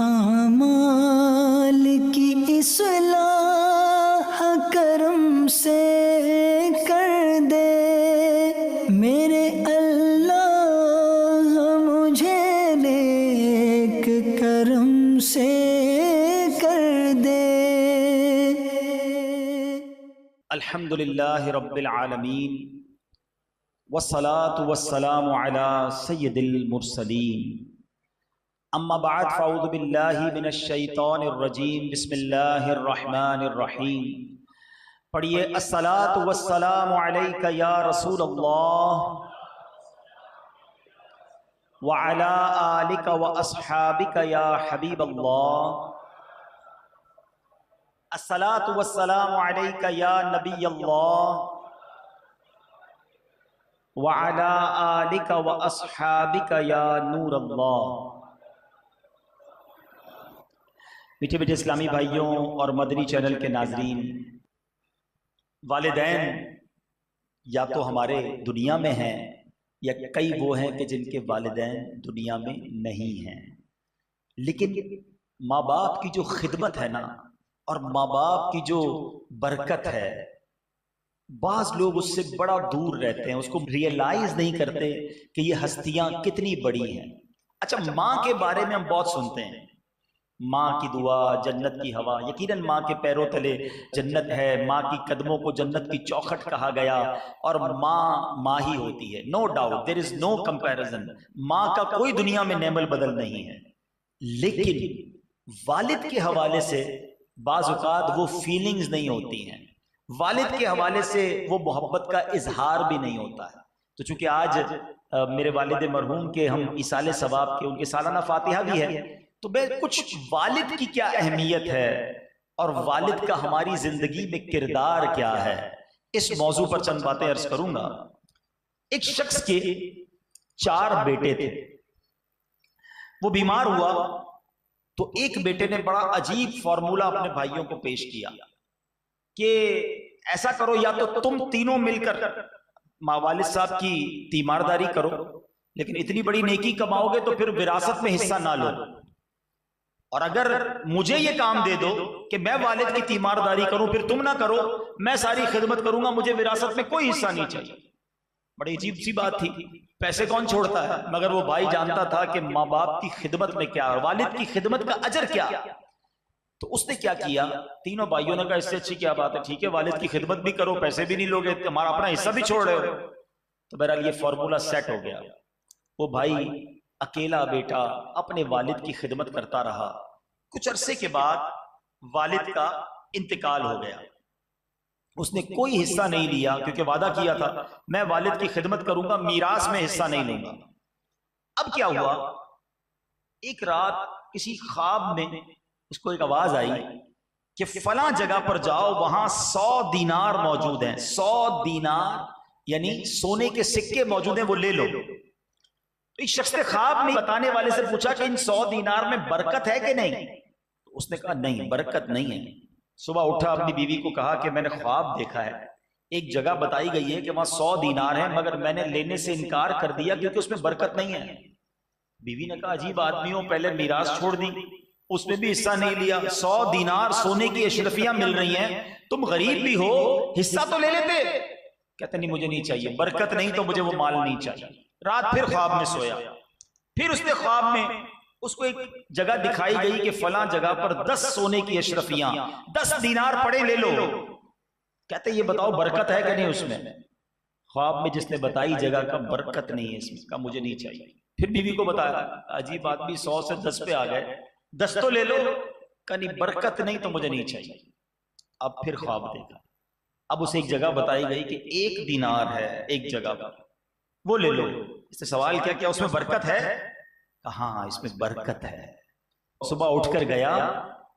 आमाल की इस्लाह करम से कर दे मेरे अल्लाह, मुझे नेक करम से कर दे। अल्हम्दुलिल्लाहि रब्बिल आलमीन वस्सलातु वस्सलामु अला सय्यिदिल मुरसलीन, अम्मा बाद फ़अऊज़ु बिल्लाहि मिनश शैतानिर रजीम, बिस्मिल्लाहिर रहमानिर रहीम। पढ़िए अस्सलातु वस्सलामु अलैका या रसूल अल्लाह व अला आलिका व अस्हाबिका या हबीब अल्लाह। अस्सलातु वस्सलामु अलैका या नबी अल्लाह व अला आलिका व अस्हाबिका या नूर अल्लाह। मीठे मीठे इस्लामी भाइयों और मदनी चैनल के नाजरीन, वालिदैन या तो हमारे दुनिया में हैं या कई वो हैं कि जिनके वालिदैन दुनिया में नहीं हैं, लेकिन माँ बाप की जो खिदमत है ना और माँ बाप की जो बरकत है, बाज लोग उससे बड़ा दूर रहते हैं, उसको रियलाइज नहीं करते कि ये हस्तियां कितनी बड़ी हैं। अच्छा, माँ के बारे में हम बहुत सुनते हैं, माँ की दुआ जन्नत की हवा। यकीनन माँ के पैरों तले जन्नत है, माँ की कदमों को जन्नत की चौखट कहा गया और माँ माँ ही होती है, no doubt, there is no comparison. माँ का कोई दुनिया में नेमल बदल नहीं है, लेकिन वालिद के हवाले से बाज़ औक़ात वो फीलिंग्स नहीं होती हैं, वालिद के हवाले से वो मोहब्बत का इजहार भी नहीं होता है। तो चूंकि आज मेरे वालिद मरहूम के हम इसाले सवाब के उनके सालाना फातिहा भी है, तो मैं कुछ वालिद की क्या अहमियत है और वालिद का हमारी जिंदगी में किरदार क्या है, इस मौजू पर चंद बातें अर्ज करूंगा। एक शख्स के 4 बेटे थे, वो बीमार हुआ तो एक बेटे ने बड़ा अजीब फॉर्मूला अपने भाइयों को पेश किया कि ऐसा करो, या तो तुम तीनों मिलकर माँ वालिद साहब की तीमारदारी करो, लेकिन इतनी बड़ी नेकी कमाओगे तो फिर विरासत में हिस्सा ना लो, और अगर मुझे ये काम दे दो कि मैं वालिद की तीमारदारी करूं फिर तुम ना करो, मैं सारी खिदमत करूंगा, मुझे विरासत में कोई हिस्सा नहीं चाहिए। बड़ी अजीब सी बात थी, पैसे कौन छोड़ता है, मगर वो भाई जानता था कि माँ बाप की खिदमत में क्या और वालिद की खिदमत का अजर क्या। तो उसने क्या किया, तीनों भाइयों ने कहा इससे अच्छी क्या बात है, ठीक है वालिद की खिदमत भी करो, पैसे भी नहीं लोगे, हमारा अपना हिस्सा भी छोड़ रहे हो। तो बहरहाल ये फॉर्मूला सेट हो गया। वो भाई अकेला बेटा अपने वालिद की खिदमत करता रहा। कुछ अरसे के बाद वालिद का इंतकाल हो गया, उसने कोई हिस्सा नहीं लिया क्योंकि वादा किया था मैं वालिद की खिदमत करूंगा, मीरास में हिस्सा नहीं लूंगा। अब क्या हुआ, एक रात किसी ख्वाब में उसको एक आवाज आई कि फलां जगह पर जाओ, वहां 100 दीनार मौजूद हैं, 100 दीनार यानी सोने के सिक्के मौजूद हैं, वो ले लो। इस शख्स ने ख्वाब में बताने वाले से पूछा कि इन 100 दीनार में बरकत है कि नहीं। तो उसने कहा नहीं, बरकत नहीं है। सुबह उठा, अपनी बीवी को कहा कि मैंने ख्वाब देखा है, एक जगह बताई गई है कि वहां 100 दीनार है, मगर मैंने लेने से इनकार कर दिया क्योंकि उसमें बरकत नहीं है। बीवी ने कहा अजीब आदमी हो, पहले मीरास छोड़ दी, उसमें भी हिस्सा नहीं लिया, 100 दीनार सोने की अशरफियां मिल रही हैं, तुम गरीब भी हो, हिस्सा तो ले लेते। कहते नहीं मुझे नहीं चाहिए, बरकत नहीं तो मुझे वो माल नहीं चाहिए। रात फिर ख्वाब में सोया, फिर उसने ख्वाब में उसको एक जगह दिखाई गई कि फलां जगह पर 10 सोने की अशरफियां, 10 दीनार पड़े, ले लो। कहते ये बताओ बरकत है कि नहीं उसमें। ख्वाब में जिसने बताई जगह का बरकत नहीं है इसमें, का मुझे नहीं चाहिए। फिर बीवी को बताया, अजीब आदमी 100 से 10 पे आ गए, 10 तो ले लो, का नहीं बरकत नहीं तो मुझे नहीं चाहिए। अब फिर ख्वाब देखा, अब उसे एक जगह बताई गई कि 1 दीनार है एक जगह पर, वो ले लो। इससे सवाल किया क्या उसमें बरकत है, कहा हाँ इसमें बरकत है। सुबह उठकर गया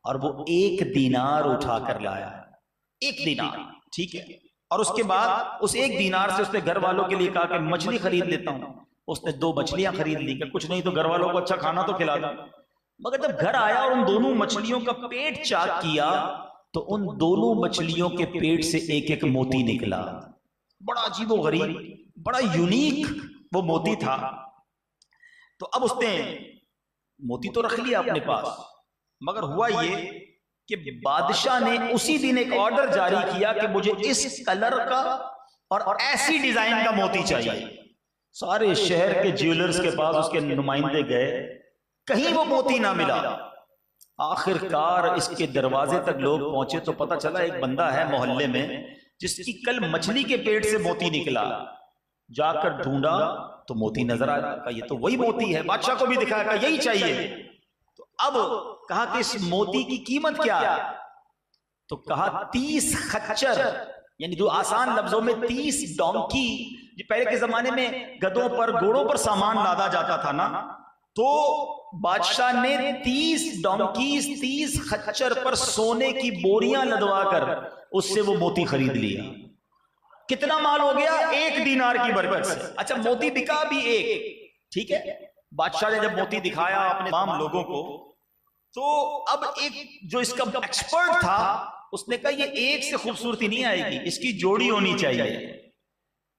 और वो 1 दीनार उठा कर लाया, 1 दीनार, ठीक है। और उसके बाद उस 1 दीनार से उसने घर वालों के लिए कहा कि मछली खरीद लेता हूं। उसने 2 मछलियां खरीद ली, कुछ नहीं तो घर वालों को अच्छा खाना तो खिला दो। मगर जब घर आया और उन दोनों मछलियों का पेट चाक किया तो उन दोनों मछलियों के पेट से एक एक मोती निकला। बड़ा अजीब व गरीब, बड़ा यूनिक वो मोती था। तो अब उसने मोती तो रख लिया अपने पास, मगर हुआ ये कि बादशाह ने उसी दिन एक ऑर्डर जारी किया कि मुझे इस कलर का और ऐसी डिजाइन का मोती चाहिए। सारे शहर के ज्वेलर्स के पास उसके नुमाइंदे गए, कहीं वो मोती ना मिला। आखिरकार इसके दरवाजे तक लोग पहुंचे तो पता चला एक बंदा है मोहल्ले में जिसकी कल मछली के पेट से मोती निकला। जाकर ढूंढा तो मोती नजर आया, ये तो वही मोती है। बादशाह को भी दिखाया, कहा यही चाहिए। तो अब कहा कि इस मोती की कीमत क्या है? तो कहा 30 खच्चर, यानी जो आसान लफ्जों में 30 डोंकी। पहले के जमाने में गधों पर घोड़ों पर सामान लादा जाता था ना, तो बादशाह ने 30 डोंकीज 30 खच्चर पर सोने की बोरियां लदवा कर उससे वो मोती खरीद लिया। कितना माल हो गया? 1 दीनार की बरकत से। अच्छा, मोती बिका भी 1, ठीक है। बादशाह ने जब मोती दिखाया अपने तमाम लोगों को, तो अब एक जो इसका एक्सपर्ट था उसने कहा ये एक से खूबसूरती नहीं आएगी, इसकी जोड़ी होनी चाहिए।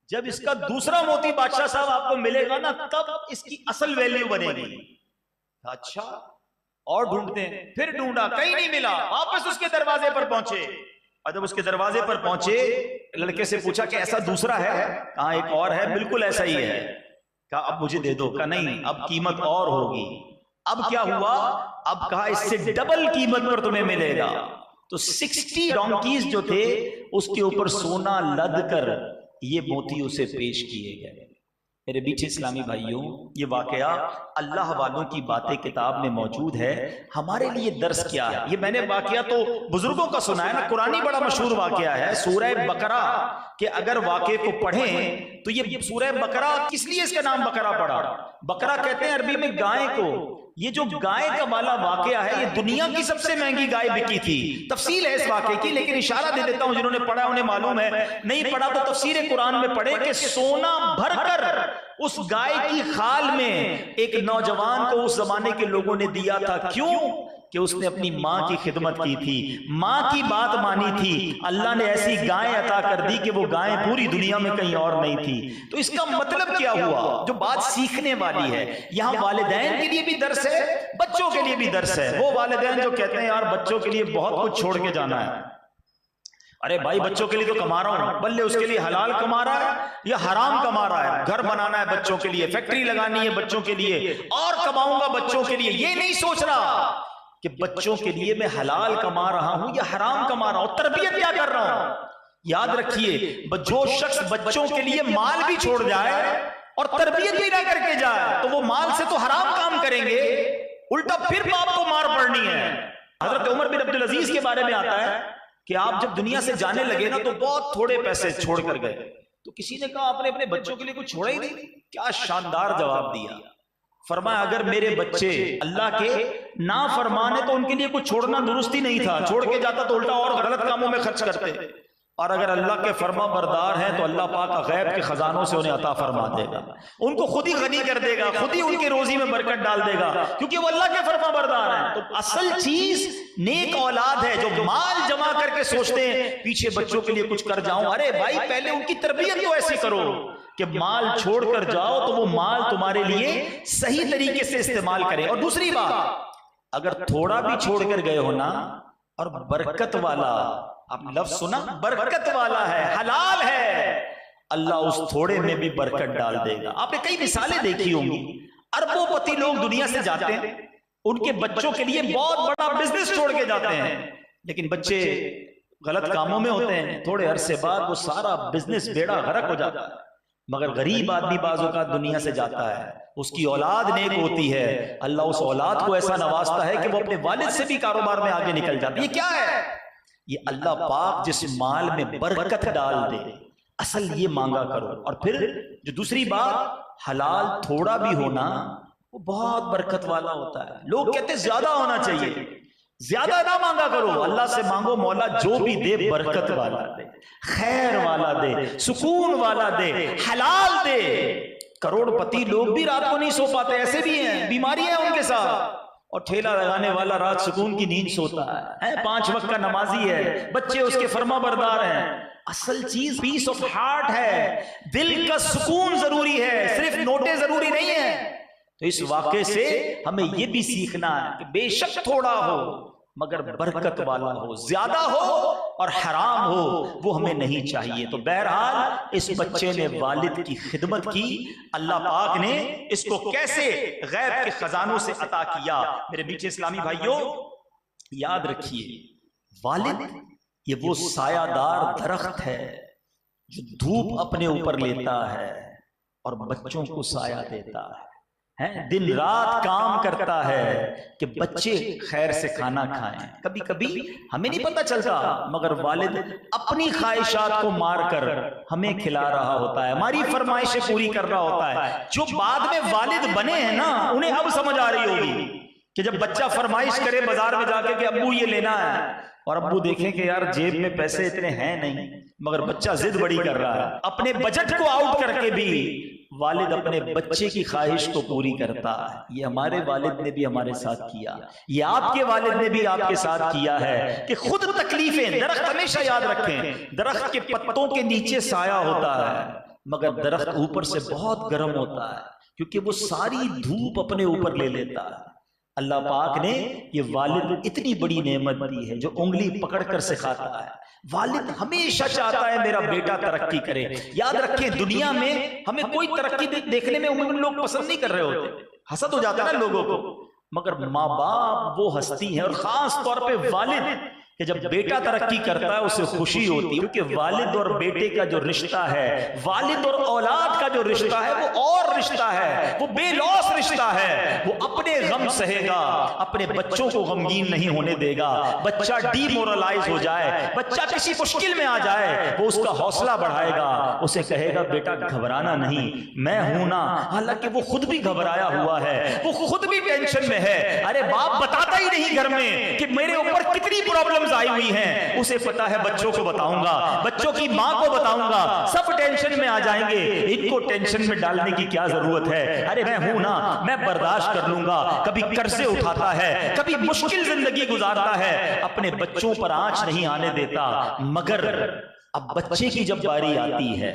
जब इसका दूसरा मोती बादशाह साहब आपको मिलेगा ना, तब इसकी असल वैल्यू बनेगी। अच्छा, और ढूंढते हैं, फिर ढूंढा, कहीं नहीं मिला। वापस उसके दरवाजे पर पहुंचे, और जब उसके दरवाजे पर पहुंचे लड़के से पूछा कि ऐसा दूसरा है? कहा एक और है, बिल्कुल ऐसा ही है। कहा अब मुझे दे दो। कहा नहीं, अब कीमत और होगी। अब क्या हुआ? अब कहा इससे डबल कीमत पर तुम्हें मिलेगा। तो 60 डोंकीज जो थे उसके ऊपर सोना लद कर ये मोती उसे पेश किए गए। मेरे बीच इस्लामी भाइयों, ये वाकया अल्लाह वालों की बातें किताब में मौजूद है। हमारे लिए दर्स क्या है? ये मैंने वाकया तो बुजुर्गों का सुना है ना, कुरानी बड़ा मशहूर वाकया है सूरह बकरा के। अगर वाकये को पढ़ें तो ये सूरह बकरा, किस लिए इसका नाम बकरा पड़ा? बकरा कहते हैं अरबी में गाय को। ये जो गाय का वाला वाकया है, ये दुनिया की सबसे महंगी गाय बिकी थी। तफसील है इस वाकये की, लेकिन इशारा दे देता हूं, जिन्होंने पढ़ा उन्हें मालूम है, नहीं पढ़ा तो तफसीर कुरान में पढ़े कि सोना भरकर उस गाय की खाल में एक नौजवान को उस जमाने के लोगों ने दिया था। क्यों? कि उसने अपनी माँ की खिदमत की थी, माँ की बात मानी थी। अल्लाह ने ऐसी गाय अता कर दी कि वो गाय पूरी दुनिया में कहीं और नहीं थी। तो इसका मतलब क्या हुआ? जो बात सीखने वाली है, यहाँ वालिदैन के लिए भी दर्स है, बच्चों के लिए भी दर्स है। वो वालिदैन जो कहते हैं यार बच्चों के लिए बहुत कुछ छोड़ के जाना है। अरे भाई, बच्चों के लिए तो कमा रहा हूं, बल्ले उसके लिए हलाल कमा रहा है या हराम कमा रहा है। घर बनाना है बच्चों के लिए, फैक्ट्री लगानी है बच्चों के लिए, और कमाऊंगा बच्चों के लिए। ये नहीं सोच रहा कि बच्चों के लिए मैं हलाल कमा रहा हूं या हराम कमा रहा हूं, तरबियत क्या कर रहा हूं। याद रखिए, जो शख्स बच्चों के लिए माल भी छोड़ जाए और तरबियत भी ना करके जाए, तो वो माल से तो हराम काम करेंगे, उल्टा फिर बाप को मार पड़नी है। हजरत उमर बिन अब्दुल अजीज के बारे में आता है कि आप जब दुनिया से जाने लगे ना, तो बहुत थोड़े पैसे छोड़कर गए। तो किसी ने कहा आपने अपने बच्चों के लिए कुछ छोड़ा ही नहीं। क्या शानदार जवाब दिया। फरमाया अगर मेरे बच्चे अल्लाह के ना फरमाने तो उनके लिए कुछ छोड़ना दुरुस्ती नहीं था, छोड़ के जाता तो उल्टा और गलत कामों में खर्च करते। और अगर अल्लाह के फरमा बरदार हैं तो अल्लाह पाक गैब के खजानों से उन्हें अता फरमा देगा, उनको खुद ही गनी कर देगा, खुद ही उनकी रोजी में बरकत डाल देगा, क्योंकि वो अल्लाह के फरमा बरदार हैं। तो असल चीज नेक औलाद है, जो माल जमा करके सोचते हैं पीछे बच्चों के लिए कुछ कर जाऊं। अरे भाई, पहले उनकी तरबियत तो ऐसी करो कि माल छोड़ कर जाओ तो वो माल तुम्हारे लिए सही तरीके से इस्तेमाल करे। और दूसरी बात, अगर थोड़ा भी छोड़ कर गए हो ना, और बरकत वाला, आपने लफ्ज सुना, बरकत वाला है, हलाल है, अल्लाह उस थोड़े में भी बरकत डाल देगा। आपने कई मिसालें देखी होंगी, अरबोपति लोग दुनिया से जाते हैं, उनके बच्चों के लिए बहुत बड़ा बिजनेस छोड़ के जाते हैं, लेकिन बच्चे गलत कामों में होते हैं। थोड़े अरसे बाद वो सारा बिजनेस बेड़ा गर्क हो जाता है। मगर गरीब आदमी बाजों का दुनिया से जाता है, उसकी औलाद नेक होती है, अल्लाह उस औलाद को ऐसा नवाजता है कि वो अपने वालिद से भी कारोबार में आगे निकल जाती है। ये क्या है? ये अल्लाह पाक जिस माल में बरकत डाल दे, असल ये मांगा करो। और फिर जो दूसरी बात, हलाल थोड़ा भी होना वो बहुत बरकत वाला होता है। लोग कहते ज्यादा होना चाहिए, ज्यादा ना मांगा करो, अल्लाह से मांगो मौला जो भी दे बरकत वाला दे, खैर वाला दे, सुकून वाला दे, हलाल दे। करोड़पति लोग भी रात को नहीं सो पाते, ऐसे भी हैं, बीमारी है उनके साथ। और ठेला लगाने वाला रात सुकून की नींद सोता है, 5 वक्त का नमाजी है, बच्चे उसके फरमा बरदार हैं। असल चीज पीस ऑफ हार्ट है, दिल का सुकून जरूरी है, सिर्फ नोटे जरूरी नहीं है। तो इस वाक़े से हमें यह भी सीखना है कि बेशक थोड़ा हो मगर बरकत वाला हो, ज्यादा हो और हराम हो वो हमें नहीं चाहिए। तो बहरहाल इस बच्चे ने वालिद की खिदमत की, अल्लाह पाक ने इसको कैसे गैब के खजानों से अता किया। मेरे मीठे इस्लामी भाइयों, याद रखिए वालिद ये वो सायादार दरख्त है जो धूप अपने ऊपर लेता है और बच्चों को साया देता है, दिन रात काम करता है कि बच्चे खैर से खाना खाएं। कभी कभी हमें नहीं पता चलता मगर वालिद अपनी ख्वाहिशात को मारकर हमें खिला रहा होता है, हमारी फरमाइशें पूरी कर रहा होता है। जो बाद में वालिद बने हैं ना, उन्हें अब समझ आ रही होगी कि जब बच्चा फरमाइश करे बाजार में जाके कि अब्बू ये लेना है, और अब्बू देखें कि यार जेब में पैसे इतने हैं नहीं मगर बच्चा जिद बड़ी कर रहा है, अपने बजट को आउट करके भी वालिद अपने बच्चे की ख्वाहिश को पूरी करता है। ये हमारे वालिद ने भी हमारे साथ किया, ये आपके वालिद ने भी आपके साथ किया है कि खुद तकलीफें। दरख्त हमेशा याद रखें, दरख्त के पत्तों के नीचे साया होता है मगर दरख्त ऊपर से बहुत गर्म होता है क्योंकि वो सारी धूप अपने ऊपर ले लेता है। अल्लाह पाक ने ये वालिद इतनी बड़ी नेमत दी है जो उंगली पकड़कर सिखाता है। वालिद हमेशा चाहता है मेरा बेटा तरक्की करे। याद रखें दुनिया में हमें कोई तरक्की देखने में उम्मीद लोग पसंद नहीं कर रहे होते, हसद हो जाता है ना लोगों को, मगर माँ बाप वो हस्ती है और खास तौर पे वालिद कि जब बेटा तरक्की करता है उसे खुशी होती है, क्योंकि वालिद और बेटे का जो रिश्ता है, वालिद और औलाद का जो रिश्ता है वो और रिश्ता है, वो बेलौस रिश्ता है। वो अपने गम सहेगा, अपने बच्चों को गमगीन नहीं होने देगा। बच्चा डीमोरलाइज हो जाए, बच्चा किसी मुश्किल में आ जाए, वो उसका हौसला बढ़ाएगा, उसे कहेगा बेटा घबराना नहीं, मैं हूं ना। हालांकि वो खुद भी घबराया हुआ है, वो खुद भी टेंशन में है। अरे बाप बताता ही नहीं घर में कि मेरे ऊपर कितनी प्रॉब्लम आई हुई हैं, उसे पता है बच्चों को बताऊंगा, बच्चों की मां को बताऊंगा, सब टेंशन में आ जाएंगे। इनको टेंशन में डालने की क्या जरूरत है? अरे मैं हूं ना, मैं बर्दाश्त कर लूंगा। कभी कर्जे उठाता है, कभी मुश्किल जिंदगी गुजारता है, अपने बच्चों पर आंच नहीं आने देता। मगर अब बच्चे की जब बारी आती है,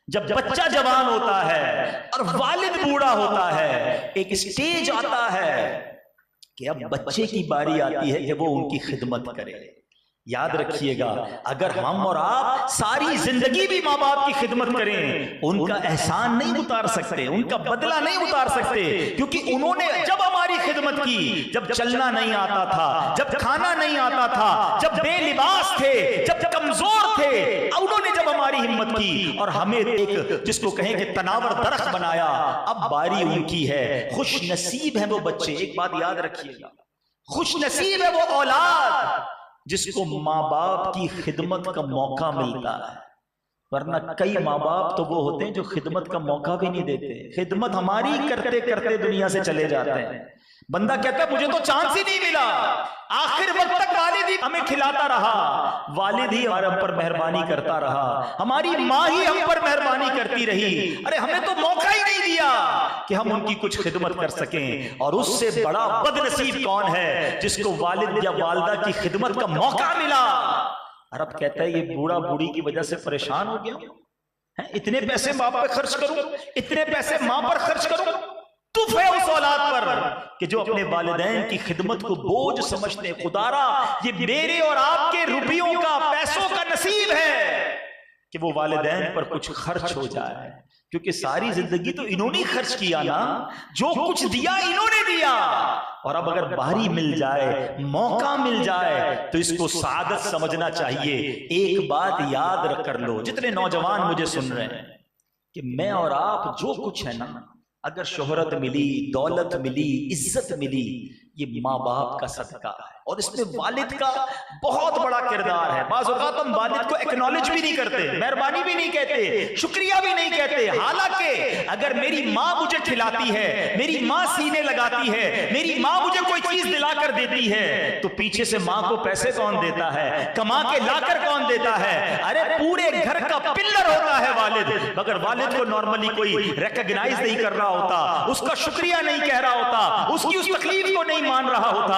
जब बच्चा जवान होता है और वालिद बूढ़ा होता है, एक स्टेज आता है कि अब बच्चे की बारी आती है कि वो उनकी खिदमत करे। याद रखिएगा, अगर हम और आप सारी जिंदगी भी माँ बाप की खिदमत करें, उनका एहसान नहीं उतार सकते, उनका बदला नहीं उतार सकते, क्योंकि उन्होंने जब हमारी खिदमत की, जब चलना नहीं आता था, जब खाना नहीं आता था, जब बेलिबास थे, जब कमजोर थे, उन्होंने जब हमारी हिम्मत की और हमें एक जिसको कहें कि तनावर दरख्त बनाया, अब बारी उनकी है। खुश नसीब है वो बच्चे, एक बात याद रखिएगा, खुश नसीब है वो औलाद जिसको माँ बाप की खिदमत का मौका मिलता है। वरना कई माँ बाप तो वो होते हैं जो खिदमत का मौका भी नहीं देते, खिदमत हमारी करते करते दुनिया से चले जाते हैं। बंदा कहता है मुझे तो चांस ही नहीं मिला, आखिर वक्त तक वालिद ही हमें खिलाता रहा, वालिद ही हमारे हम पर मेहरबानी करता रहा, हमारी माँ ही हम पर मेहरबानी करती रही। अरे हमें तो मौका ही नहीं दिया कि हम उनकी कुछ खिदमत कर सकें। और उससे बड़ा बदनसीब कौन है जिसको वालिद या वालिदा की खिदमत का मौका मिला। अरब कहता है ये बूढ़ा बूढ़ी की वजह से परेशान हो गया है, इतने पैसे बाप पर खर्च करूं, इतने पैसे मां पर खर्च करूं, तुफ है उस औलाद पर कि जो अपने वालिदैन की खिदमत को बोझ समझते। खुदारा ये मेरे और आपके रुपयों का, पैसों का नसीब है कि वो वालिदैन पर कुछ खर्च हो जाए, क्योंकि सारी जिंदगी तो इन्होंने खर्च किया ना, जो कुछ दिया इन्होंने दिया। और अब अगर बारी मिल जाए, मौका मिल जाए, तो इसको सादत समझना चाहिए। एक बात याद रख कर लो, जितने नौजवान मुझे सुन रहे हैं, कि मैं और आप जो कुछ है ना, अगर शोहरत मिली, दौलत मिली, इज्जत मिली, ये माँ बाप का सदका है और इसमें वालिद का बहुत बड़ा किरदार है। बाज़ औक़ात हम वालिद को एक्नॉलेज भी नहीं करते, मेहरबानी भी नहीं कहते, शुक्रिया भी नहीं कहते। हालांकि अगर मेरी माँ मुझे खिलाती है, मेरी माँ सीने लगाती है, मेरी माँ मुझे कोई चीज दिलाकर देती है, तो पीछे से माँ को पैसे कौन देता है, कमा के लाकर कौन देता है? अरे पूरे घर का पिल्लर होता है वालिद। मगर वालिद को नॉर्मली कोई रिकॉग्नाइज नहीं कर रहा होता, उसका शुक्रिया नहीं कह रहा होता, उसकी उस तकलीफ को नहीं मान रहा होता।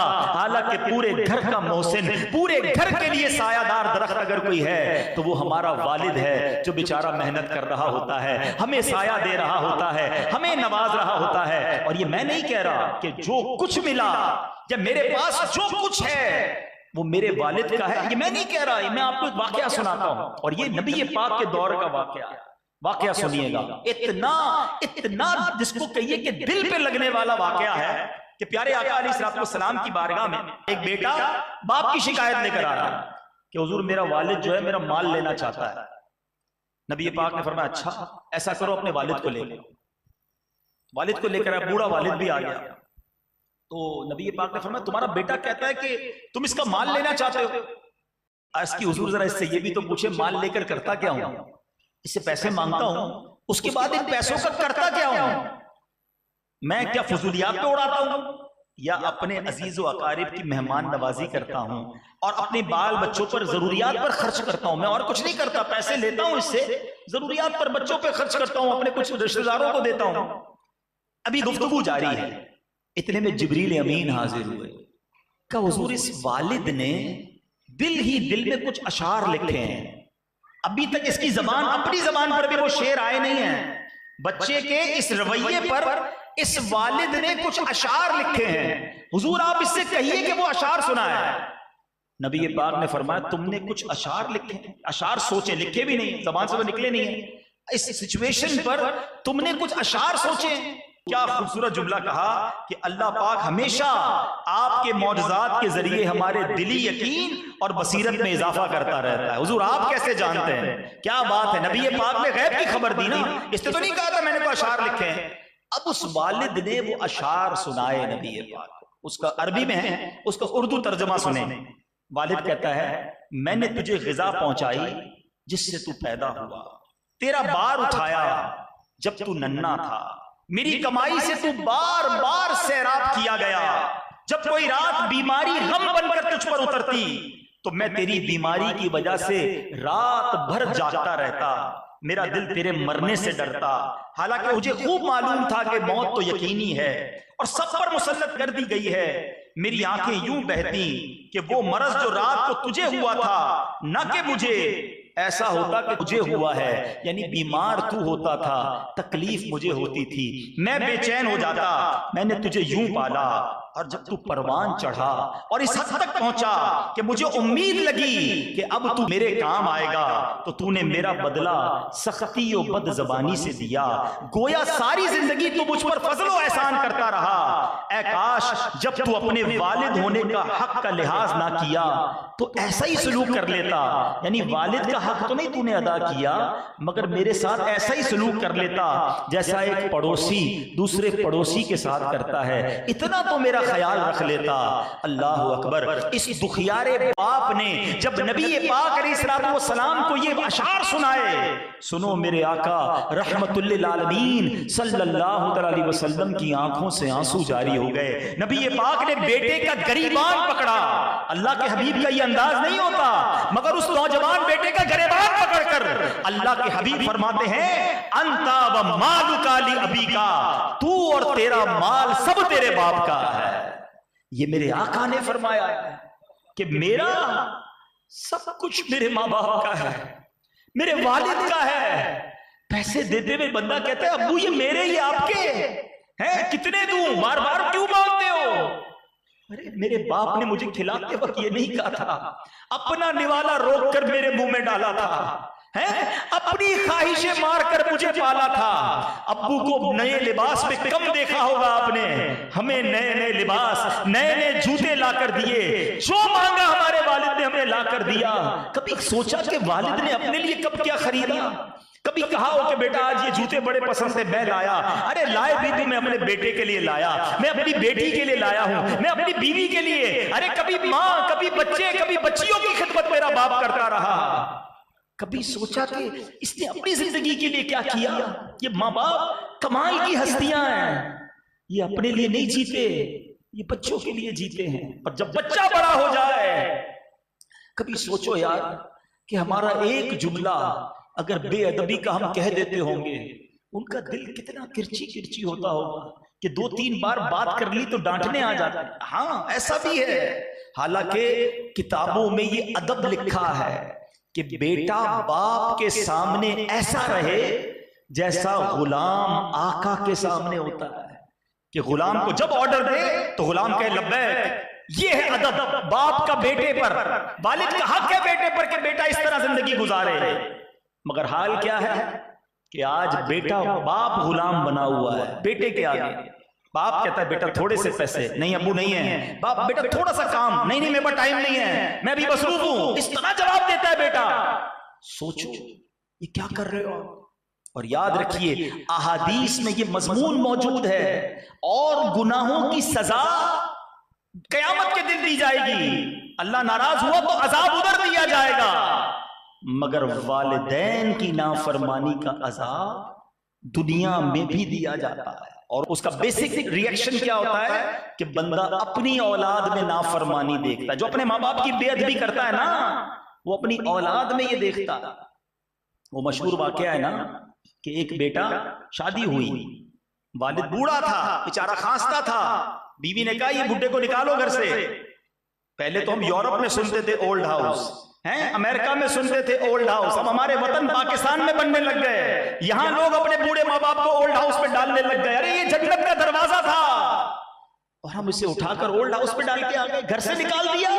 हालांकि पूरे घर का मोहसिन, पूरे घर के लिए सायादार दरख्त अगर कोई है तो वो हमारा वालिद है, जो बेचारा मेहनत कर रहा होता है, हमें साया दे रहा होता है, हमें नवाज रहा होता है। और ये मैं नहीं कह रहा कि जो कुछ मिला या मेरे पास जो कुछ है वो मेरे वालिद का है, ये मैं नहीं कह रहा, मैं आपको एक वाकया सुनाता हूं। और ये नबी पाक के दौर का वाकया सुनिएगा। इतना इतना जिसको कहिए कि दिल पे लगने वाला वाकया है कि प्यारे आका अलैहिस्सलाम की बारगाह में एक बेटा बाप की शिकायत लेकर आ रहा है कि हुजूर मेरा वालिद जो है मेरा माल लेना चाहता है। नबी पाक ने फरमाया अच्छा ऐसा करो, अपने वालिद को ले लो। वालिद को लेकर बूढ़ा वालिद भी आ गया। तो नबी पाक ने फरमाया तुम्हारा बेटा कहता है कि तुम इसका माल लेना चाहते हो। इसकी हुजूर जरा इससे ये भी तो पूछे माल लेकर करता क्या हूं, इससे पैसे मांगता हूं, उसके बाद इन पैसों का करता क्या हूं? मैं क्या फजूलियात पे उड़ाता हूं या अपने अजीज व अकारिब की मेहमान नवाजी करता हूं और अपने बाल बच्चों पर जरूरियात पर खर्च करता हूं? मैं और कुछ नहीं करता, पैसे लेता हूं इससे, जरूरियात पर बच्चों पर खर्च करता हूं, अपने कुछ रिश्तेदारों को देता हूं। अभी गुफ्तगू जारी है, इतने में जिब्रील अमीन हाजिर हुए। का हुजूर इस वालिद ने दिल ही दिल में कुछ अशार लिखे हैं, अभी तक इसकी जबान, अपनी जबान पर भी वो शेर आए नहीं है। बच्चे के इस रवैये पर इस वालिद ने कुछ अशार लिखे हैं, हुजूर आप इससे कहिए कि वो अशार सुनाए। नबी पाक ने फरमाया तुमने कुछ अशार लिखे, अशार सोचे, लिखे भी नहीं, जबान से वो निकले नहीं है। इस सिचुएशन पर तुमने कुछ अशार सोचे। क्या खूबसूरत जुमला कहा कि अल्लाह पाक हमेशा आपके मौजज़ात के जरिए हमारे दिली यकीन और बसीरत में इजाफा करता रहता है। हुजूर आप कैसे जानते हैं? क्या बात है, नबी पाक ने गैब की खबर दी ना, इसने तो नहीं कहा था मैंने कोई अशार लिखे हैं। अब उस वालिद ने वो अशार सुनाए नबी पाक, उसका अरबी में है, उसका उर्दू तर्जमा सुने। वालिद कहता है मैंने तुझे ग़िज़ा पहुंचाई जिससे तू पैदा हुआ, तेरा बार उठाया जब तू नन्हा था, मेरी कमाई से तू बार बार सैराब किया गया, जब कोई रात बीमारी गम बनकर तुझ पर उतरती तो मैं तेरी बीमारी की वजह से रात भर जागता रहता, मेरा दिल तेरे मरने से डरता, हालांकि मुझे खूब मालूम था कि मौत तो यकीनी है और सब पर मुसल्लत कर दी गई है। मेरी आंखें यूं बहती कि वो मरज जो रात को तुझे हुआ था न कि मुझे, ऐसा होता कि मुझे हुआ है, यानी बीमार तू होता था, तकलीफ मुझे होती थी, मैं बेचैन हो जाता। मैंने तुझे यूं पाला और जब तू परवान चढ़ा और इस हद तक पहुंचा कि मुझे उम्मीद लगी कि अब तू मेरे काम आएगा, तो तूने मेरा बदला सख्ती और बदजबानी से दिया। गोया सारी जिंदगी तू मुझ पर फजलो एहसान करता रहा। ऐ काश जब तू अपने वालिद होने का हक का लिहाज ना किया तो ऐसा ही सलूक कर लेता, यानी वालिद का हक तो नहीं तूने अदा किया मगर मेरे साथ ऐसा ही सलूक कर लेता जैसा एक पड़ोसी दूसरे पड़ोसी के साथ करता है, इतना तो मेरा ख्याल रख लेता। अल्लाह अकबर। इस दुखियारे बाप ने जब नबी पाक अलैहिस्सलाम को ये अशार सुनाए, सुनो मेरे आका रहमतुल लिल आलमीन सल्लल्लाहु अलैहि वसल्लम की आंखों से आंसू जारी हो गए। नबी पाक ने बेटे का गरीबान पकड़ा, अल्लाह के हबीब का ये अंदाज नहीं होता, मगर उस नौजवान बेटे का गरीबान पकड़कर अल्लाह के हबीब फरमाते हैं अंता व मालुका लि अबीका, तू और तेरा माल सब तेरे बाप का है। ये मेरे आका ने फरमाया कि मेरा सब कुछ मेरे माँ बाप का है, मेरे वालिद का है। पैसे देते हुए बंदा कहता है अब्बू ये मेरे ही आपके हैं, कितने दूं, बार बार क्यों मांगते हो? अरे मेरे बाप ने मुझे खिलाते वक्त ये नहीं कहा था, अपना निवाला रोक कर मेरे मुंह में डाला था, हैं? अपनी ख्वाहिशें मारकर मुझे पाला था। अब्बू को नए लिबास में कम देखा होगा आपने, हमें नए नए लिबास नए नए जूते लाकर दिए, जो मांगा हमारे वालिद ने हमें लाकर दिया। कभी सोचा कि वालिद ने अपने लिए कब क्या खरीदा? कभी कहा हो कि बेटा आज ये जूते बड़े पसंद से मैं लाया? अरे लाए भी तो मैं अपने बेटे के लिए लाया, मैं अपनी बेटी के लिए लाया हूं, मैं अपनी बीवी के लिए। अरे कभी माँ, कभी बच्चे, कभी बच्चियों की खिदमत मेरा बाप करता रहा। कभी सोचा कि इसने अपनी जिंदगी के लिए क्या किया? ये माँ बाप कमाल की हस्तियां हैं, ये अपने लिए नहीं जीते, ये बच्चों के लिए जीते हैं। और जब बच्चा बड़ा हो जाए, कभी सोचो यार कि हमारा एक जुमला अगर बेअदबी का हम कह देते होंगे, उनका दिल कितना किरची किरची होता होगा। कि 2-3 बार बात कर ली तो डांटने आ जाता है। हाँ, ऐसा भी है। हालांकि किताबों में ये अदब लिखा है कि बेटा बाप के सामने ऐसा रहे जैसा गुलाम आका के सामने होता है, कि गुलाम को जब ऑर्डर दे तो गुलाम कहे लब्बैक। ये है अदब बाप का बेटे पर। वालिद का हक है बेटे पर कि बेटा इस तरह जिंदगी गुजारे। मगर हाल क्या है कि आज बेटा बाप गुलाम बना हुआ है बेटे के आगे। बाप कहता है बेटा थोड़े से पैसे, नहीं अब्बू नहीं है। बाप बेटा थोड़ा सा काम, नहीं मेरे पास टाइम नहीं है, मैं भी मसरूफ हूं। इस तरह जवाब देता है बेटा। सोचो ये क्या कर रहे हो। और याद रखिए अहादीस में ये मजमून मौजूद है, और गुनाहों की सजा कयामत के दिन दी जाएगी। अल्लाह नाराज हुआ तो अजाब उधर दिया जाएगा, मगर वालिदैन की नाफरमानी का अजाब दुनिया में भी दिया जाता है। और उसका बेसिक रिएक्शन क्या होता है कि बंदा अपनी औलाद में नाफरमानी देखता है। जो अपने माँ बाप की बेअदबी करता है ना, वो अपनी औलाद में ये देखता है। वो मशहूर वाकया है ना कि एक बेटा, शादी हुई, वालिद बूढ़ा था, बेचारा खांसता था। बीवी ने कहा ये बुड्ढे को निकालो घर से। पहले तो हम यूरोप में सुनते थे ओल्ड हाउस, हैं अमेरिका में सुनते थे ओल्ड हाउस, अब हमारे वतन पाकिस्तान में बनने लग गए। यहां लोग अपने बूढ़े माँ बाप को ओल्ड हाउस में डालने लग गए। अरे ये जन्नत का दरवाजा था, और हम इसे उठाकर ओल्ड हाउस में डाल के आ गए, घर से निकाल दिया।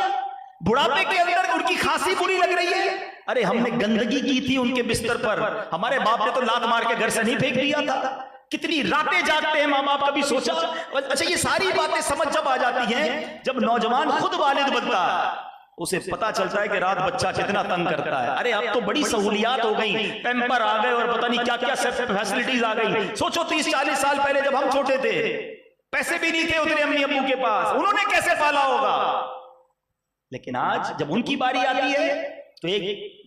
बुढ़ापे के अंदर उनकी खांसी बुरी लग रही है। अरे हमने गंदगी की थी उनके बिस्तर पर, हमारे बाप ने तो लात मार के घर से नहीं फेंक दिया था। कितनी रातें जागते हैं माँ बाप, कभी सोचा। अच्छा ये सारी बातें समझ जब आ जाती हैं जब नौजवान खुद वालिद बनता है, उसे पता चलता है कि रात बच्चा कितना तंग करता है। अरे अब तो बड़ी सहूलियात हो गई, पैम्पर आ गए और पता नहीं क्या क्या फैसिलिटीज आ गई। सोचो 30-40 साल पहले जब हम छोटे थे, पैसे भी नहीं थे उतने अम्मी अब्बू के पास, उन्होंने कैसे पाला होगा। लेकिन आज जब उनकी बारी आती है तो एक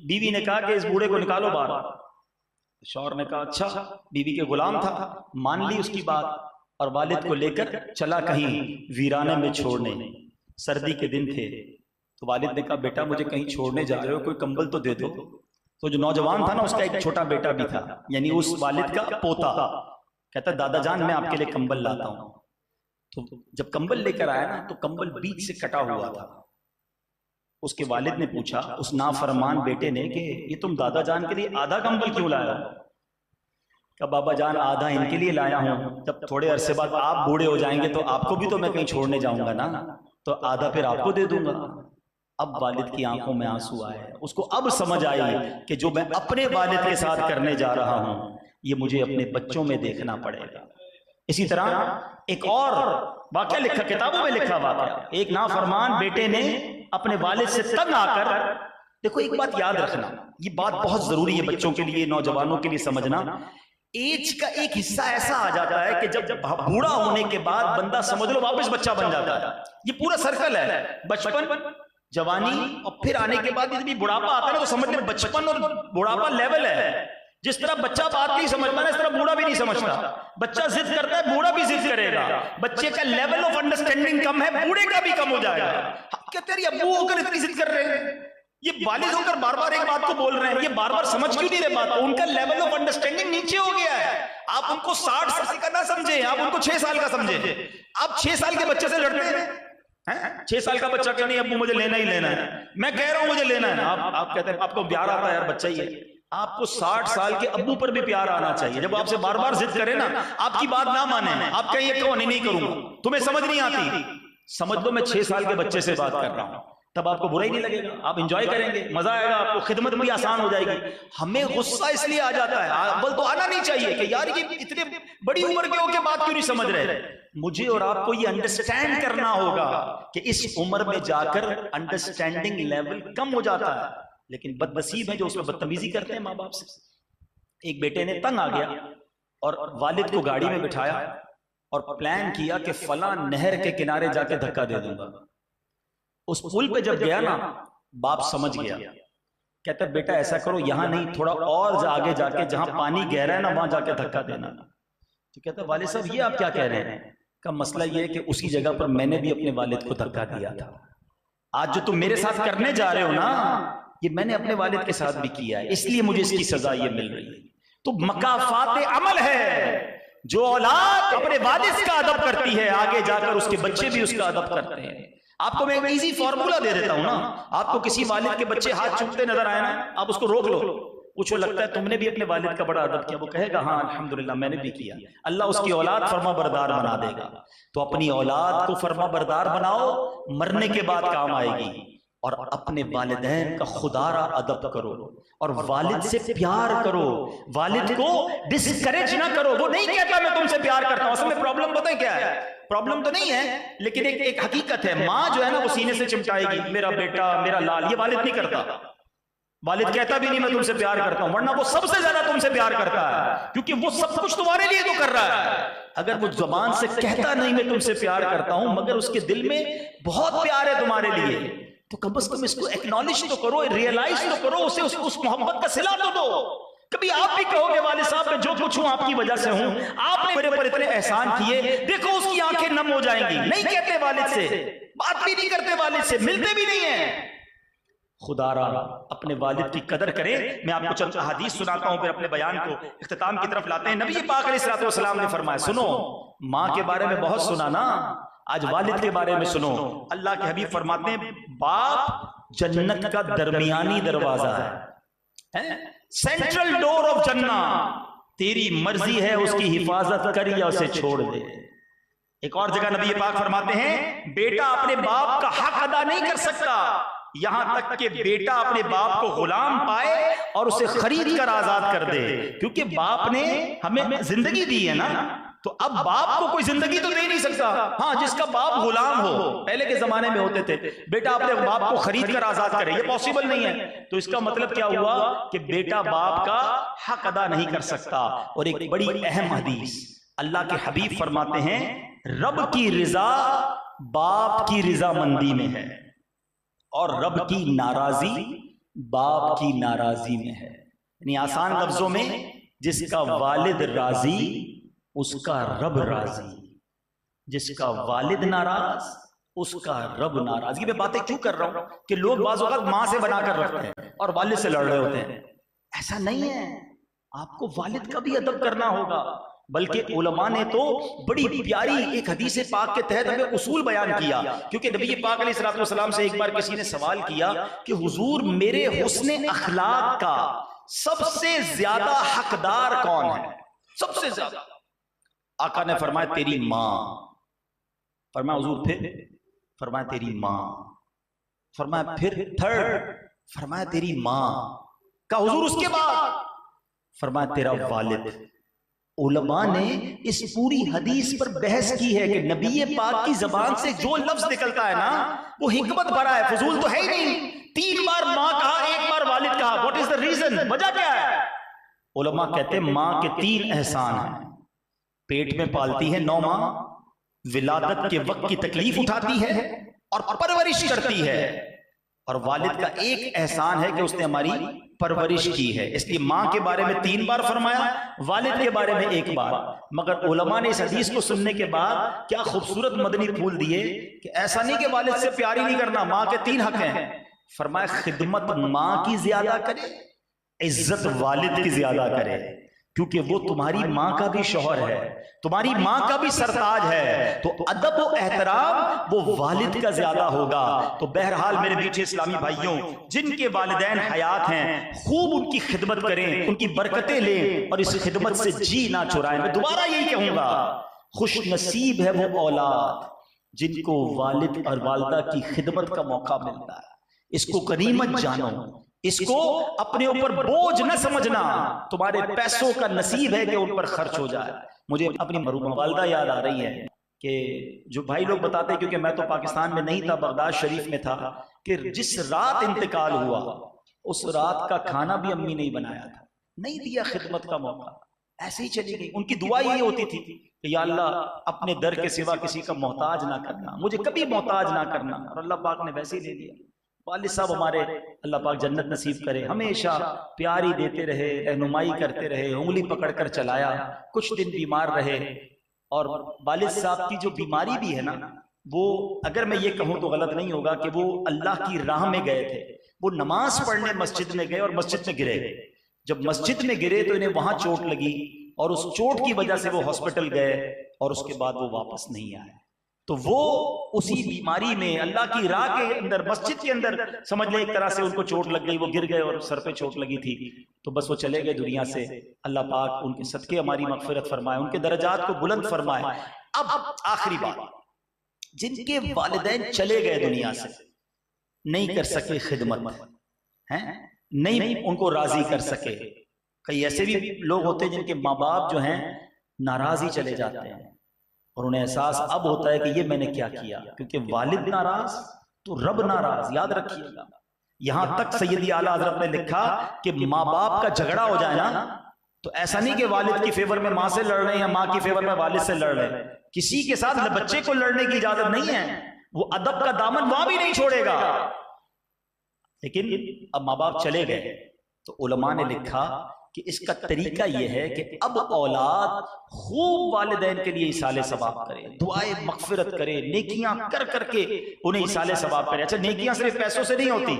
बीवी ने कहा कि इस बूढ़े को निकालो बाहर। शौहर ने कहा अच्छा, बीवी के गुलाम था, मान ली उसकी बात, और वालिद को लेकर चला कहीं वीराने में छोड़ने। सर्दी के दिन थे तो वालिद ने कहा बेटा मुझे कहीं छोड़ने जा रहे हो, कोई कंबल तो दे दो। तो जो नौजवान था ना, उसका एक छोटा बेटा भी था, यानी उस वालिद का पोता, कहता दादा जान मैं आपके लिए कंबल लाता हूं। तो जब कंबल लेकर आया ना, तो कंबल बीच से कटा हुआ था। उसके वालिद ने पूछा उस नाफरमान बेटे ने कि ये तुम दादा जान के लिए आधा कंबल क्यों लाया हो। कहा बाबा जान आधा इनके लिए लाया हूं, जब थोड़े अरसे बाद आप बूढ़े हो जाएंगे तो आपको भी तो मैं कहीं छोड़ने जाऊंगा ना, तो आधा फिर आपको दे दूंगा। अब वालिद की आंखों में आंसू आए, उसको अब समझ आई कि जो मैं अपने वालिद के साथ करने जा रहा हूं ये मुझे अपने बच्चों में देखना पड़ेगा। इसी तरह एक और वाकया लिखा, किताबों में लिखा वाकया, एक नाफरमान बेटे ने अपने वालिद से तंग आकर, देखो एक बात याद रखना, ये बात बहुत जरूरी है बच्चों के लिए, नौजवानों के लिए समझना। एज का एक हिस्सा ऐसा आ जाता है कि जब बूढ़ा होने के बाद बंदा समझ लो वापस बच्चा बन जाता है। ये पूरा सर्कल है, बचपन, जवानी, और फिर आने के बाद यदि बुढ़ापा आता है ना, तो समझ ले बचपन और बुढ़ापा लेवल है। जिस तरह बच्चा बात नहीं समझता ना, इस तरह बूढ़ा भी नहीं समझता। बच्चा जिद करता है, बूढ़ा भी जिद करेगा। बच्चे का लेवल ऑफ अंडरस्टैंडिंग कम है, बूढ़े का भी कम हो जाएगा। क्या तेरी अब्बू होकर इतनी जिद कर रहे हैं, ये वालिद होकर बार बार एक बात को बोल रहे हैं, ये बार बार समझ क्यों नहीं रहे बात। उनका लेवल ऑफ अंडरस्टैंडिंग नीचे हो गया है। आप उनको 60 साल का ना समझे, आप उनको 6 साल का समझे। आप 6 साल के बच्चे से लड़ते हैं, 6 साल का बच्चा क्यों नहीं अब्बू मुझे लेना ही लेना है, मैं कह रहा हूं मुझे लेना है। आप कहते हैं आपको प्यार आता है, यार बच्चा ही है। आपको 60 साल के अब्बू पर भी प्यार आना चाहिए। जब आपसे बार बार जिद करे ना, आपकी बात ना माने, आप कहिए कहो नहीं करूंगा, तुम्हें समझ नहीं आती, समझ लो मैं 6 साल के बच्चे से बात कर रहा हूं, तब आपको बुरा ही नहीं लगेगा, आप एंजॉय करेंगे, मजा आएगा, आपको खिदमत भी आसान हो जाएगी। हमें गुस्सा इसलिए आ जाता है, अव्वल तो आना नहीं चाहिए कि यार ये इतने बड़ी उम्र के होके बात क्यों नहीं समझ रहे। मुझे और आपको ये अंडरस्टैंड करना होगा कि इस उम्र में जाकर अंडरस्टैंडिंग लेवल कम हो जाता है। लेकिन बदनसीब है जो उसमें बदतमीजी करते हैं माँ बाप से। एक बेटे ने तंग आ गया और वालिद को गाड़ी में बिठाया और प्लान किया कि फला नहर के किनारे जाके धक्का दे दूंगा। उस पुल पे जब गया ना, बाप समझ गया, कहता बेटा ऐसा करो यहां नहीं, थोड़ा और आगे जाके जहां पानी गहरा है ना वहां जाके धक्का देना। तो कहता वालिद साहब ये आप क्या कह रहे हैं। का मसला ये है कि उसी जगह पर मैंने भी अपने वालिद को धक्का दिया था। आज जो तुम मेरे साथ करने जा रहे हो ना, ये मैंने अपने वालिद के साथ भी किया है, इसलिए मुझे इसकी सजा ये मिल रही है। तो मकाफात अमल है, जो औलाद अपने वालिद का अदब करती है, आगे जाकर उसके बच्चे भी उसका अदब करते हैं। आपको मैं एक इजी फॉर्मूला दे देता हूं ना, आपको किसी वालिद के बच्चे हाथ चूमते नजर आए ना, आप उसको रोक लो, पूछो लगता है तुमने भी अपने वालिद का बड़ा अदब किया? वो कहेगा हाँ अल्हम्दुलिल्लाह मैंने भी किया। अल्लाह उसकी औलाद फर्मा बरदार बना देगा। तो अपनी औलाद को फर्मा बरदार बनाओ, मरने के बाद काम आएगी। और अपने वालिदैन का खुदारा अदब करो और वालिद से प्यार करो, वालिद को डिस्करेज ना करो। वो नहीं कहता मैं तुमसे प्यार करता हूं, असल में प्रॉब्लम पता है क्या है? प्रॉब्लम तो नहीं है, लेकिन एक हकीकत है। माँ जो है ना वो सीने से चिमटाएगी मेरा बेटा मेरा लाल, ये वालिद नहीं करता। वालिद कहता भी नहीं मैं तुमसे प्यार करता हूं, वरना वो सबसे ज्यादा तुमसे प्यार करता है, क्योंकि वो सब कुछ तुम्हारे लिए तो कर रहा है। अगर वो जुबान से कहता नहीं मैं तुमसे प्यार करता हूं, मगर उसके दिल में बहुत प्यार है तुम्हारे लिए, तो कम से कम इसको एक्नॉलेज तो करो, रियलाइज तो करो, उसे उस मोहब्बत का सिला तो दो। कभी आप भी कहोगे वालिद साहब मैं जो कुछ हूं आपकी वजह से हूं, आपने मेरे ऊपर इतने एहसान किए, देखो उसकी आंखें नम हो जाएंगी। नहीं कहते वालिद से, बात भी नहीं करते वालिद से, मिलते भी नहीं है। खुदारा अपने वालिद की कदर करें। मैं आपको चंद हदीस सुनाता हूं, फिर अपने बयान को इख्तिताम की तरफ लाते हैं। नबी पाक अलैहिस्सलातु वस्सलाम ने फरमाया, सुनो, माँ के बारे में बहुत सुना ना, आज वालिद के बारे में सुनो। अल्लाह के हबीब फरमाते हैं बाप जन्नत का दरमियानी दरवाजा है, सेंट्रल डोर ऑफ जन्ना। तेरी मर्जी है उसकी हिफाजत कर या उसे छोड़ दे। एक और जगह नबी पाक फरमाते हैं बेटा अपने बाप का हक अदा नहीं कर सकता यहां तक कि बेटा अपने बाप को गुलाम पाए और उसे खरीद कर आजाद कर दे, क्योंकि बाप ने हमें जिंदगी दी है ना, तो अब बाप को कोई जिंदगी तो दे नहीं सकता। हाँ, जिसका बाप गुलाम हो, पहले के जमाने में होते थे, बेटा अपने बाप को खरीद कर आजाद करे, ये पॉसिबल नहीं है। तो इसका मतलब क्या हुआ कि बेटा बाप का हक अदा नहीं कर सकता। और एक बड़ी अहम हदीस, अल्लाह के हबीब फरमाते हैं रब की रिजा बाप की रिजामंदी में है और रब की नाराजी बाप की नाराजी में है। यानी आसान लफ्जों में, जिसका वालिद राजी उसका रब राजी, जिसका वालिद नाराज उसका रब नाराज। ये मैं बातें क्यों कर रहा हूं कि लोग बाज़ औक़ात मां से बनाकर रखते हैं और वालिद से लड़ रहे होते हैं। ऐसा नहीं है, आपको वालिद का भी अदब करना होगा। बल्कि उलमा ने तो बड़ी प्यारी एक हदीस पाक के तहत हमें उसूल बयान किया, क्योंकि नबी पाक अलैहिस्सलाम से एक बार किसी ने सवाल किया कि हुजूर मेरे हुस्ने अखलाक का सबसे ज्यादा हकदार कौन है, सबसे ज्यादा? आका ने फरमाया तेरी माँ। फरमाया हुजूर फिर? फरमाया तेरी माँ। फरमाया फिर थर्ड? फरमाया तेरी माँ। का हुजूर उसके बाद? फरमाया तेरा वालिद। उलमा ने इस पूरी हदीस पर बहस की है कि नबी पाक की जबान से जो लफ्ज निकलता है ना वो हिकमत भरा है, फजूल तो है ही नहीं। 3 बार माँ कहा, 1 बार वालिद कहा, व्हाट इज द रीजन? वजह क्या है? उलमा कहते हैं माँ के 3 एहसान हैं। पेट में पालती है 9 माह, विलादत के वक्त की तकलीफ उठाती है और परवरिश करती है, और वालिद का एक एहसान है कि उसने हमारी परवरिश की है। इसलिए माँ के बारे में 3 बार फरमाया, वालिद के बारे में 1 बार। मगर उलमा ने इस हदीस को सुनने के बाद क्या खूबसूरत मदनी फूल दिए कि ऐसा नहीं कि वालिद से प्यार ही नहीं करना, माँ के 3 हक हैं। फरमाया खिदमत माँ की ज्यादा करे, इज्जत वालिद की ज्यादा करे, क्योंकि वो तुम्हारी माँ का भी शौहर है, तुम्हारी माँ का भी सरताज है, तो अदब और एहतराम वो वालिद का ज्यादा होगा। तो बहरहाल मेरे मीठे इस्लामी भाइयों, जिनके वालिदैन हयात हैं खूब उनकी खिदमत करें, उनकी बरकतें लें और इस खिदमत से जी ना चुराएं। मैं दोबारा यही कहूंगा, खुश नसीब है वो औलाद जिनको वालिद और वालिदा की खिदमत का मौका मिलता है। इसको गनीमत जानो, इसको अपने ऊपर बोझ न समझना। तुम्हारे पैसों का नसीब है कि उन पर खर्च हो जाए। मुझे अपनी मरहूमा वालिदा याद आ रही है कि जो भाई लोग बताते हैं, क्योंकि मैं तो पाकिस्तान में नहीं था, बगदाद शरीफ में था, कि जिस रात इंतकाल हुआ उस रात का खाना भी अम्मी नहीं बनाया था, नहीं दिया खिदमत का मौका, ऐसे ही चली गई। उनकी दुआ ये होती थी कि या अल्लाह अपने दर के सिवा किसी का मोहताज ना करना, मुझे कभी मोहताज ना करना, और अल्लाह पाक ने वैसे ही दे दिया। वालिद साहब हमारे अल्लाह पाक जन्नत नसीब करे, हमेशा प्यार ही देते रहे, रहनुमाई करते रहे, उंगली पकड़कर चलाया। कुछ दिन बीमार रहे, और वालिद साहब की जो बीमारी भी है ना, वो अगर मैं ये कहूँ तो गलत नहीं होगा कि वो अल्लाह की राह में गए थे। वो नमाज पढ़ने मस्जिद में गए और मस्जिद में गिरे। जब मस्जिद में गिरे तो इन्हें वहां चोट लगी, और उस चोट की वजह से वो हॉस्पिटल गए और उसके बाद वो वापस नहीं आए। तो वो उसी बीमारी में अल्लाह की राह के अंदर, मस्जिद के अंदर समझ ले एक तरह से उनको चोट लग गई, वो गिर गए और सर पे चोट लगी थी, तो बस वो चले गए दुनिया से। अल्लाह पाक उनके सदके हमारी मगफिरत फरमाए, उनके दर्जात को बुलंद फरमाए। अब आखिरी बात, जिनके वालिदैन चले गए दुनिया से, नहीं कर सके खिदमत हैं, नहीं उनको राजी कर सके। कई ऐसे भी लोग होते हैं जिनके माँ बाप जो हैं नाराज ही चले जाते हैं और उन्हें एहसास अब होता है कि ये मैंने क्या किया, क्योंकि वालिद नाराज तो रब नाराज। याद रखिएगा, यहां तक सैयदी आला हजरत ने लिखा कि माँ बाप का झगड़ा हो जाए ना, तो ऐसा नहीं कि वालिद की फेवर में माँ से लड़ रहे हैं या माँ की फेवर में वालिद से लड़ रहे हैं। किसी के साथ बच्चे को लड़ने की इजाजत नहीं है, वो अदब का दामन वहां भी नहीं छोड़ेगा। लेकिन अब माँ बाप चले गए तो उलमा ने लिखा कि इसका तरीका यह है कि अब औलाद खूब वालिदैन के लिए इसाले सवाब करे, दुआए मगफिरत करे, नेकियां कर करके उन्हें इसाले सवाब करे। अच्छा, नेकियां सिर्फ पैसों से नहीं होती।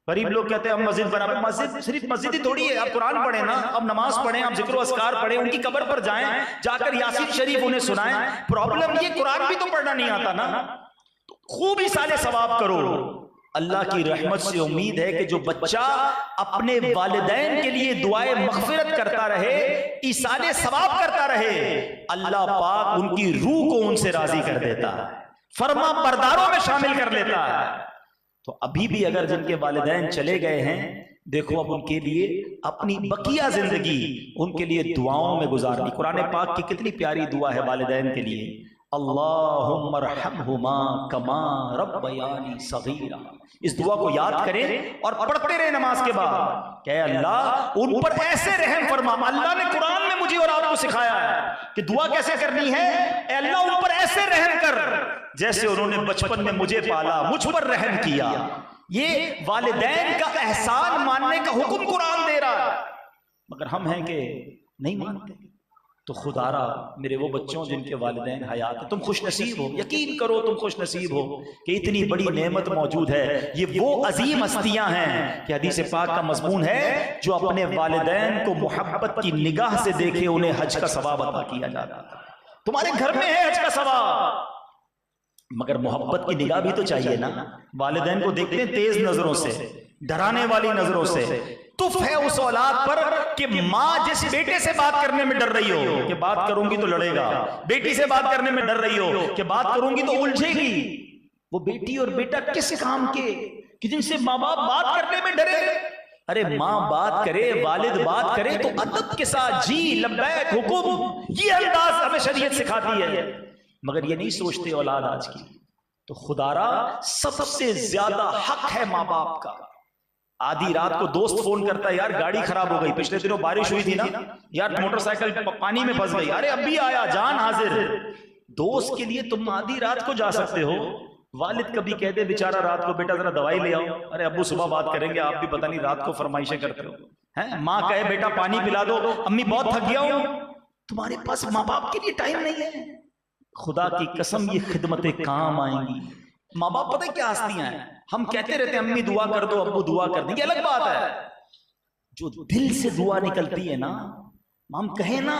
गरीब लोग कहते हैं हम मस्जिद बना, मस्जिद सिर्फ मस्जिद ही थोड़ी है। आप कुरान पढ़े ना, अब नमाज पढ़े, आप जिक्र अस्कार पढ़े, उनकी कब्र पर जाएं, जाकर यासीन शरीफ उन्हें सुनाएं। प्रॉब्लम ये कुरान भी तो पढ़ना नहीं आता ना, तो खूब इसाले सवाब करो। अल्लाह की रहमत से उम्मीद है कि जो बच्चा अपने वालिदैन के लिए दुआए मगफिरत करता रहे, इसाले सवाब करता रहे, अल्लाह पाक उनकी रूह को उनसे राजी कर देता है, फरमा बरदारों में शामिल कर लेता है। तो अभी भी अगर जिनके वालिदैन चले गए हैं, देखो अब उनके लिए अपनी बकिया जिंदगी उनके लिए दुआओं में गुजारनी। कुरान पाक की कितनी प्यारी दुआ है वालिदैन के लिए, अल्लाहुम्मा रहमहुमा कमा रब्बयानी सगीरा। इस दुआ को याद करें और पढ़ते रहे नमाज के बाद, क्या अल्लाह उन पर ऐसे रहम फरमा। अल्लाह ने कुरान में मुझे और आपको सिखाया है कि दुआ कैसे करनी है। अल्लाह उन पर ऐसे रहम कर जैसे उन्होंने बचपन में मुझे पाला, मुझ पर रहम किया। ये वालिदैन का एहसान मानने का हुक्म कुरान दे रहा है, मगर हम हैं कि नहीं मानते। तो खुदारा मेरे वो बच्चों जिनके वालिदैन हयात है, तुम खुश नसीब हो, यकीन करो तुम खुश नसीब हो कि इतनी बड़ी नेमत मौजूद है। ये वो अजीम हस्तियां हैं कि हदीस पाक का मजमून है, जो अपने वालिदैन को मोहब्बत की निगाह से देखे उन्हें हज का सवाब अता किया जाता है। तुम्हारे घर में है हज का सवाब, मगर मोहब्बत की निगाह भी तो चाहिए ना। वालिदैन को देखते हैं तेज नजरों से, डराने वाली नजरों से। तुफ है उस औलाद पर कि माँ जिस बेटे से बात करने में डर रही हो कि बात करूंगी तो लड़ेगा, बेटी से बात करने में डर रही हो कि बात करूंगी तो उलझेगी, वो बेटी और बेटा किस काम के कि जिनसे माँ बाप बात करने में डरे। अरे माँ बात करे, वालिद बात करे तो अदब के साथ जी लब्बैक हुकुम, ये अंदाज हमें शरीयत सिखाती है। मगर ये नहीं सोचते औलाद आज की। तो खुदारा सबसे ज्यादा हक है माँ बाप का। आधी रात को दोस्त फोन करता है, यार गाड़ी खराब हो गई, पिछले दिनों बारिश हुई थी ना यार, मोटरसाइकिल पानी में फंस गई, अरे अभी आया, जान हाजिर। दोस्त के लिए तुम आधी रात को जा सकते हो। वालिद कभी कह दे बेचारा रात को, बेटा जरा दवाई ले आओ, अरे अब्बू सुबह बात करेंगे, आप भी पता नहीं रात को फरमाइशें करते हो हैं। माँ कहे बेटा पानी पिला दो, अम्मी बहुत थक गया हूं, तुम्हारे पास माँ बाप के लिए टाइम नहीं है। खुदा की कसम ये खिदमतें काम आएंगी। माँ बाप पता है क्या हस्तियां हैं। हम कहते रहते हैं अम्मी दुआ कर दो, अब्बू दुआ कर देंगे, अलग बात है। जो दिल से दुआ निकलती है ना, हम कहें ना,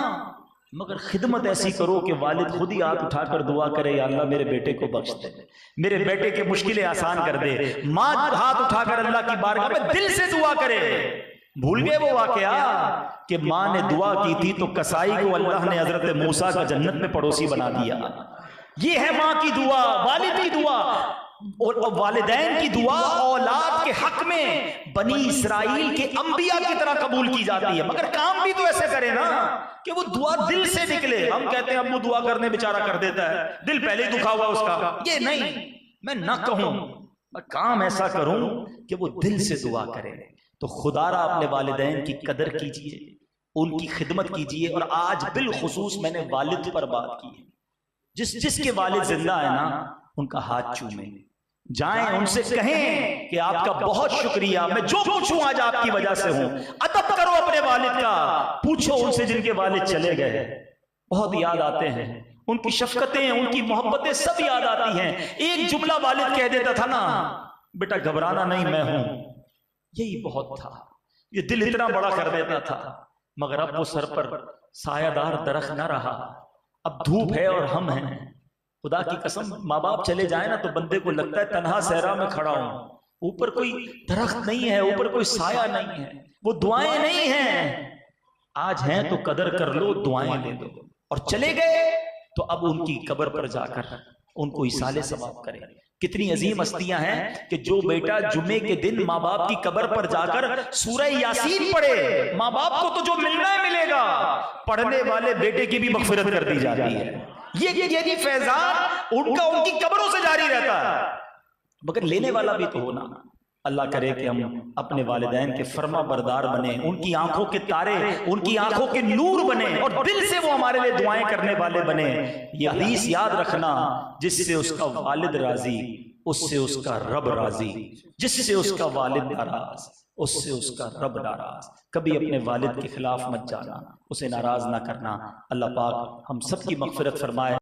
मगर खिदमत ऐसी करो कि वालिद खुद ही हाथ उठाकर दुआ करे, या अल्लाह मेरे बेटे को बख्श दे, मेरे बेटे की मुश्किलें आसान कर दे। माँ हाथ उठाकर अल्लाह की बारगाह में दिल से दुआ करे। भूल गए वो वाकया कि माँ ने दुआ की थी तो कसाई को अल्लाह ने हजरत मूसा का जन्नत में पड़ोसी बना दिया। ये है माँ की दुआ, वालिद की दुआ और वालिदैन की दुआ औलाद के हक में बनी इसराइल के अंबिया की तरह कबूल की जाती है। मगर काम भी तो ऐसे करे ना कि वो दुआ दिल से निकले। हम कहते हैं अब्बू दुआ करने बेचारा कर देता है, दिल पहले ही दुखा हुआ उसका। ये नहीं, मैं ना कहूं, मैं काम ऐसा करूं कि वो दिल से दुआ करे। तो खुदारा अपने वालिदैन की कदर कीजिए, उनकी खिदमत कीजिए। और आज बिलखुसूस मैंने वालिद पर बात की है। जिसके वालिद जिंदा है ना, उनका हाथ चूमे, जाएं उनसे कहें कि आपका बहुत शुक्रिया, मैं जो कुछ हूं आज आपकी वजह से हूं। अदब करो अपने वालिद का, पूछो उनसे जिनके वालिद चले गए, बहुत याद आते हैं, उनकी शफकतें, उनकी मोहब्बतें सब याद आती हैं। एक जुमला वालिद कह देता था ना, बेटा घबराना नहीं, मैं हूं, यही बहुत था। ये दिल इतना बड़ा कर देता था। मगर अब वो सर पर सायादार दरख्त ना रहा, अब धूप है और हम हैं। खुदा की कसम, माँ बाप चले जाए ना तो बंदे को लगता है तन्हा सहरा में खड़ा हूं, ऊपर कोई दरख्त नहीं है, ऊपर कोई साया नहीं है, वो दुआएं नहीं हैं। आज हैं तो कदर कर लो, दुआएं ले दो। और चले गए तो अब उनकी कब्र पर जाकर उनको इसाले सवाब करें। कितनी अजीम हस्तियां हैं कि जो बेटा जुमे के दिन माँ बाप की कब्र पर जाकर सूरह यासीन पढ़े, माँ बाप को तो जो मिलना है मिलेगा, पढ़ने वाले बेटे की भी मगफिरत कर दी जाती है। ये फैजान उनका उनकी कब्रों से जारी रहता है, मगर लेने वाला भी तो होना। अल्लाह करे कि हम अपने वालिदैन के फर्मा बरदार बने, उनकी आंखों के तारे, उनकी आंखों के नूर बने और दिल से वो हमारे लिए दुआएं करने वाले बने। ये हदीस याद रखना, जिससे उसका वालिद राजी उससे उसका रब राजी, जिससे उसका वालिद नाराज उससे उसका रब नाराज। कभी अपने वालिद के खिलाफ मत जाना, उसे नाराज ना करना। अल्लाह पाक हम सब की मगफिरत फरमाए।